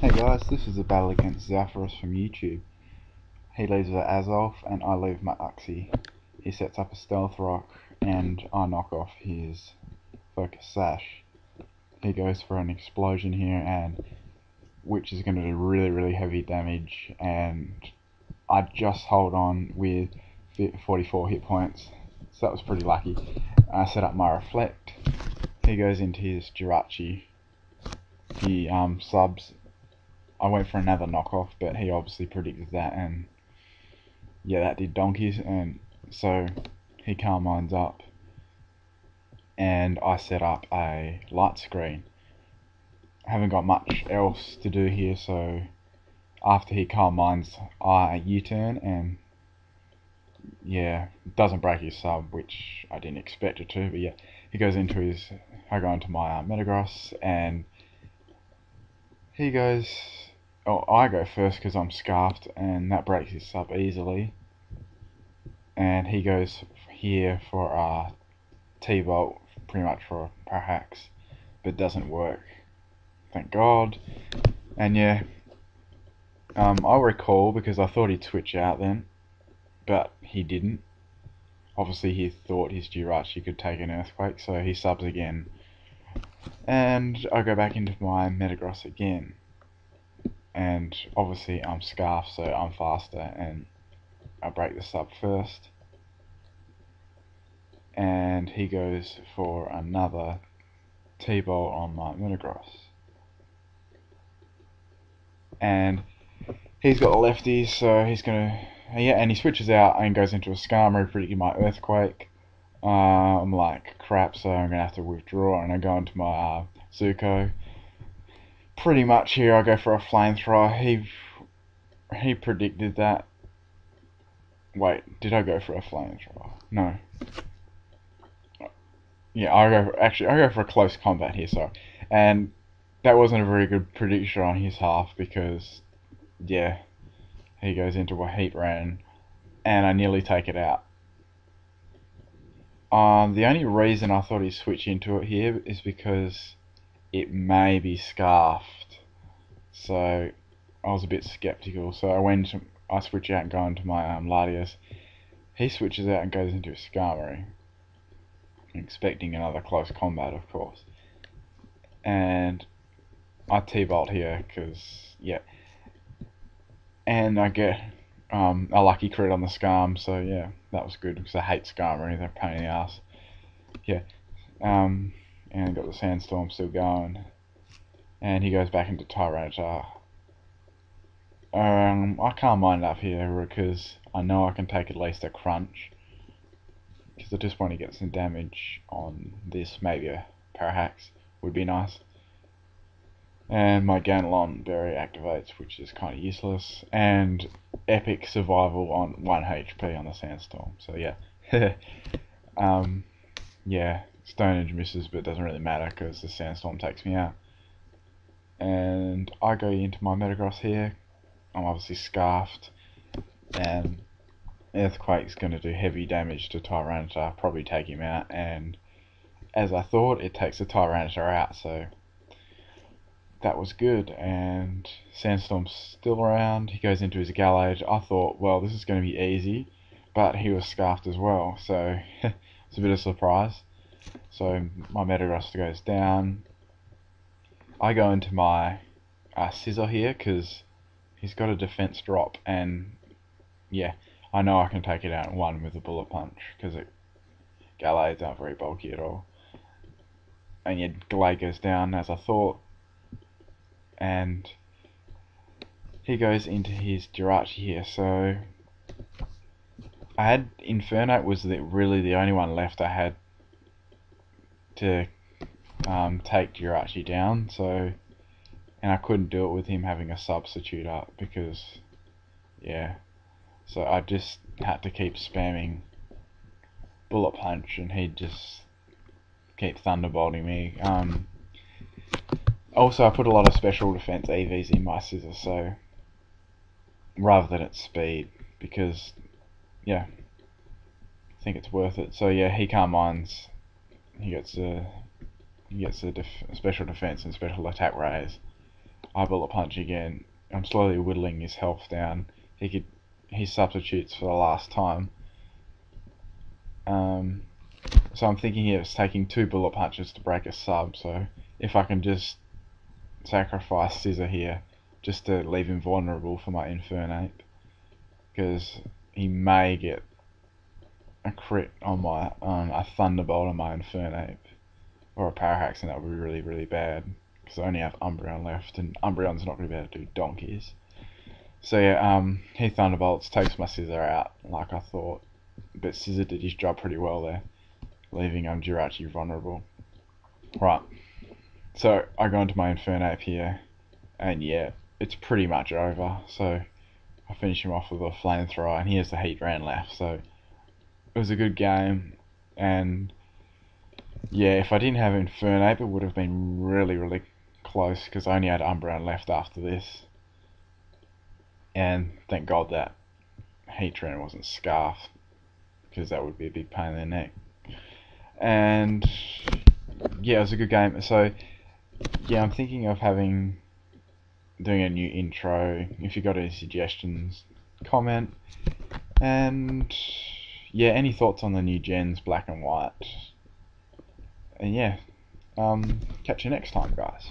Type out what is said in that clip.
Hey guys, this is a battle against ZAPHOROUS from YouTube. He leaves with Azov and I leave my Uxie. He sets up a stealth rock and I knock off his focus sash. He goes for an explosion here, and which is going to do really heavy damage, and I just hold on with 44 hit points, so that was pretty lucky. I set up my reflect. He goes into his Jirachi. He subs. I went for another knockoff, but he obviously predicted that, and yeah, that did donkeys, and so he calm minds up, and I set up a light screen. I haven't got much else to do here, so after he calm minds, I U-turn, and yeah, it doesn't break his sub, which I didn't expect it to, but yeah, he goes into his, I go into my Metagross, and he goes, oh, I go first because I'm scarfed, and that breaks his sub easily. And he goes here for a T-Bolt, pretty much for a Parahax, but doesn't work. Thank God. And yeah, I recall because I thought he'd switch out then, but he didn't. Obviously he thought his Jirachi could take an Earthquake, so he subs again. And I go back into my Metagross again. And obviously I'm scarfed, so I'm faster, and I break the sub first. And he goes for another T-Bolt on my Metagross. And he's got lefties, so he's gonna, yeah, and he switches out and goes into a Skarmory, predicting my Earthquake. I'm like, crap, so I'm gonna have to withdraw, and I go into my Zuko. Pretty much here I go for a Flamethrower. He predicted that. Wait, did I go for a Flamethrower? No. Yeah, I go for a close combat here, sorry. And that wasn't a very good prediction on his half, because yeah, he goes into a Heat Ran, and I nearly take it out. The only reason I thought he'd switch into it here is because it may be scarfed, so I was a bit skeptical. So I switch out and go into my Latias. He switches out and goes into a Skarmory, expecting another close combat, of course. And I T-Bolt here because yeah, and I get a lucky crit on the Skarm, so yeah, that was good because I hate Skarmory, they're a pain in the ass. Yeah, and got the Sandstorm still going, and he goes back into Tyranitar. I can't mind up here because I know I can take at least a crunch, because I just want to get some damage on this. Maybe a Parahax would be nice. And my Ganlon Berry activates, which is kind of useless, and epic survival on 1 HP on the Sandstorm, so yeah. Yeah, Stone Edge misses, but it doesn't really matter because the Sandstorm takes me out. And I go into my Metagross here. I'm obviously scarfed, and Earthquake's going to do heavy damage to Tyranitar, probably take him out, and as I thought, it takes the Tyranitar out, so that was good. And Sandstorm's still around. He goes into his Gallade. I thought, well, this is going to be easy, but he was scarfed as well, so it's a bit of a surprise. So my Metagross goes down. I go into my Scizor here because he's got a defense drop, and yeah, I know I can take it out in one with a Bullet Punch because Gallades aren't very bulky at all. And yeah, Gallade goes down as I thought, and he goes into his Jirachi here. So I had Infernape was really the only one left I had to take Jirachi down. So, and I couldn't do it with him having a substitute up because yeah. So I just had to keep spamming Bullet Punch, and he'd just keep thunderbolting me. Also, I put a lot of special defense EVs in my Scizor, so rather than its speed, because yeah, I think it's worth it. So yeah, he calm minds. He gets a special defense and special attack raise. I bullet punch again. I'm slowly whittling his health down. He substitutes for the last time. So I'm thinking it's taking 2 bullet punches to break a sub, so if I can just sacrifice Scissor here, just to leave him vulnerable for my Infernape, because he may get a crit on my a Thunderbolt on my Infernape, or a Parahax, and that would be really, really bad, because I only have Umbreon left, and Umbreon's not going to be able to do donkeys. So yeah, he Thunderbolts, takes my Scissor out, like I thought, but Scissor did his job pretty well there, leaving Jirachi vulnerable. Right, so I go into my Infernape here, and yeah, it's pretty much over, so I finish him off with a Flamethrower, and he has the Heat Ran left, so it was a good game, and yeah, if I didn't have Infernape, it would have been really, really close, because I only had Umbreon left after this, and thank God that Heatran wasn't Scarf, because that would be a big pain in the neck. And yeah, it was a good game. So yeah, I'm thinking of doing a new intro. If you got any suggestions, comment. And yeah, any thoughts on the new gens, Black and White? And yeah, catch you next time, guys.